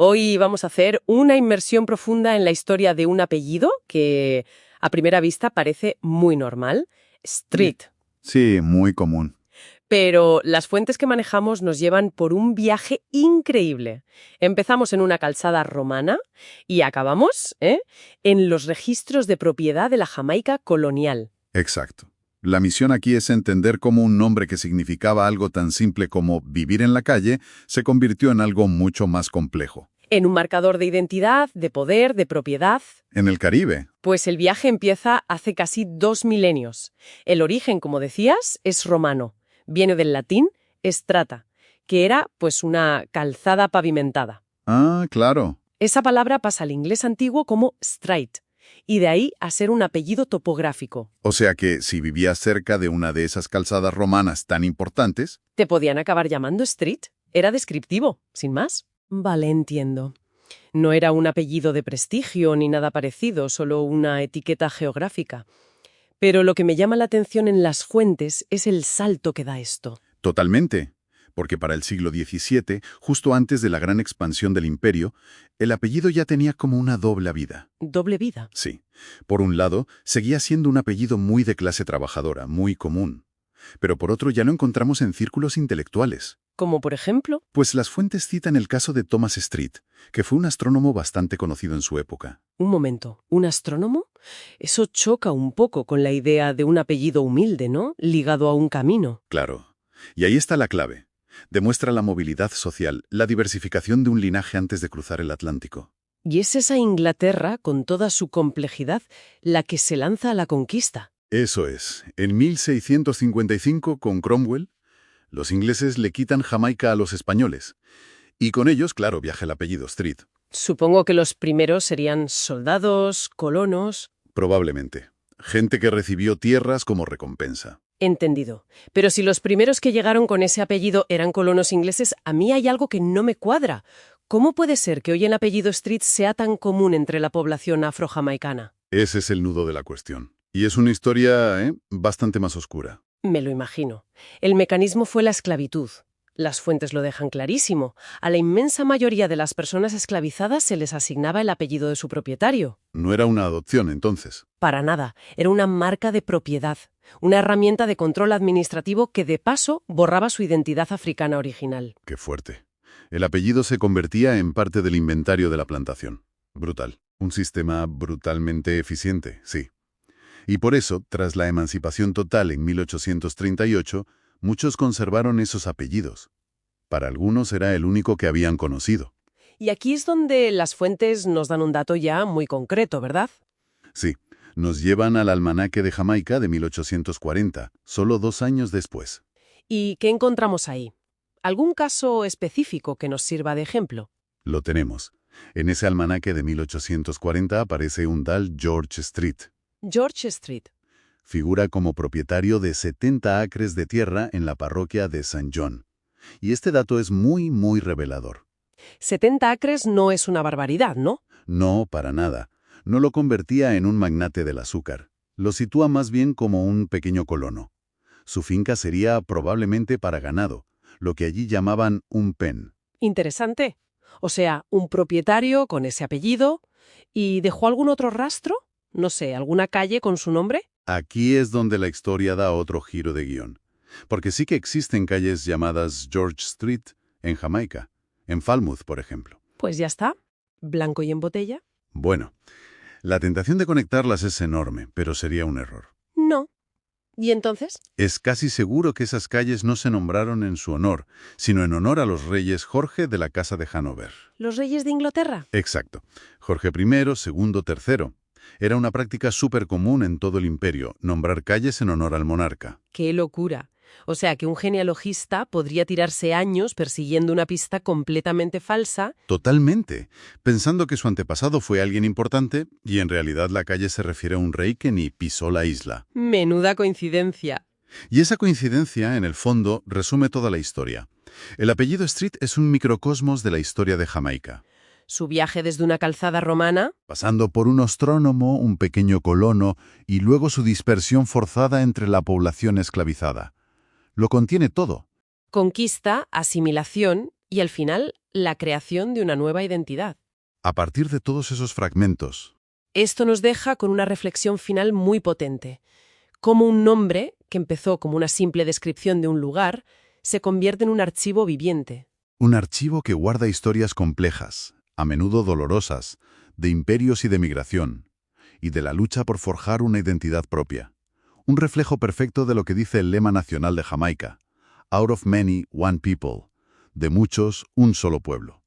Hoy vamos a hacer una inmersión profunda en la historia de un apellido que a primera vista parece muy normal, Street. Sí, muy común. Pero las fuentes que manejamos nos llevan por un viaje increíble. Empezamos en una calzada romana y acabamos en los registros de propiedad de la Jamaica colonial. Exacto. La misión aquí es entender cómo un nombre que significaba algo tan simple como vivir en la calle se convirtió en algo mucho más complejo. En un marcador de identidad, de poder, de propiedad. En el Caribe. Pues el viaje empieza hace casi 2 milenios. El origen, como decías, es romano. Viene del latín strata, que era pues una calzada pavimentada. Ah, claro. Esa palabra pasa al inglés antiguo como straight, y de ahí a ser un apellido topográfico. O sea que si vivías cerca de una de esas calzadas romanas tan importantes... ¿Te podían acabar llamando Street? Era descriptivo, sin más. Vale, entiendo. No era un apellido de prestigio ni nada parecido, solo una etiqueta geográfica. Pero lo que me llama la atención en las fuentes es el salto que da esto. Totalmente. Porque para el siglo XVII, justo antes de la gran expansión del imperio, el apellido ya tenía como una doble vida. ¿Doble vida? Sí. Por un lado, seguía siendo un apellido muy de clase trabajadora, muy común. Pero por otro ya lo encontramos en círculos intelectuales. ¿Como por ejemplo? Pues las fuentes citan el caso de Thomas Street, que fue un astrónomo bastante conocido en su época. Un momento, ¿un astrónomo? Eso choca un poco con la idea de un apellido humilde, ¿no? Ligado a un camino. Claro. Y ahí está la clave. Demuestra la movilidad social, la diversificación de un linaje antes de cruzar el Atlántico. Y es esa Inglaterra, con toda su complejidad, la que se lanza a la conquista. Eso es. En 1655, con Cromwell, los ingleses le quitan Jamaica a los españoles. Y con ellos, claro, viaja el apellido Street. Supongo que los primeros serían soldados, colonos... Probablemente. Gente que recibió tierras como recompensa. Entendido. Pero si los primeros que llegaron con ese apellido eran colonos ingleses, a mí hay algo que no me cuadra. ¿Cómo puede ser que hoy el apellido Street sea tan común entre la población afrojamaicana? Ese es el nudo de la cuestión. Y es una historia, bastante más oscura. Me lo imagino. El mecanismo fue la esclavitud. Las fuentes lo dejan clarísimo. A la inmensa mayoría de las personas esclavizadas se les asignaba el apellido de su propietario. No era una adopción, entonces. Para nada. Era una marca de propiedad. Una herramienta de control administrativo que, de paso, borraba su identidad africana original. Qué fuerte. El apellido se convertía en parte del inventario de la plantación. Brutal. Un sistema brutalmente eficiente, sí. Y por eso, tras la emancipación total en 1838, muchos conservaron esos apellidos. Para algunos era el único que habían conocido. Y aquí es donde las fuentes nos dan un dato ya muy concreto, ¿verdad? Sí, nos llevan al almanaque de Jamaica de 1840, solo 2 años después. ¿Y qué encontramos ahí? ¿Algún caso específico que nos sirva de ejemplo? Lo tenemos. En ese almanaque de 1840 aparece un tal George Street. George Street. Figura como propietario de 70 acres de tierra en la parroquia de St. John. Y este dato es muy, muy revelador. 70 acres no es una barbaridad, ¿no? No, para nada. No lo convertía en un magnate del azúcar. Lo sitúa más bien como un pequeño colono. Su finca sería probablemente para ganado, lo que allí llamaban un pen. Interesante. O sea, un propietario con ese apellido. ¿Y dejó algún otro rastro? No sé, ¿alguna calle con su nombre? Aquí es donde la historia da otro giro de guión. Porque sí que existen calles llamadas George Street en Jamaica, en Falmouth, por ejemplo. Pues ya está. Blanco y en botella. Bueno, la tentación de conectarlas es enorme, pero sería un error. No. ¿Y entonces? Es casi seguro que esas calles no se nombraron en su honor, sino en honor a los reyes Jorge de la Casa de Hanover. ¿Los reyes de Inglaterra? Exacto. Jorge I, segundo, tercero. Era una práctica súper común en todo el imperio, nombrar calles en honor al monarca. ¡Qué locura! O sea que un genealogista podría tirarse años persiguiendo una pista completamente falsa. Totalmente, pensando que su antepasado fue alguien importante y en realidad la calle se refiere a un rey que ni pisó la isla. Menuda coincidencia. Y esa coincidencia, en el fondo, resume toda la historia. El apellido Street es un microcosmos de la historia de Jamaica. Su viaje desde una calzada romana, Pasando por un astrónomo, un pequeño colono y luego su dispersión forzada entre la población esclavizada. Lo contiene todo. conquista, asimilación y al final la creación de una nueva identidad. A partir de todos esos fragmentos, Esto nos deja con una reflexión final muy potente. Cómo un nombre, que empezó como una simple descripción de un lugar, se convierte en un archivo viviente. un archivo que guarda historias complejas, a menudo dolorosas, de imperios y de migración, y de la lucha por forjar una identidad propia. Un reflejo perfecto de lo que dice el lema nacional de Jamaica: Out of many, one people. De muchos, un solo pueblo.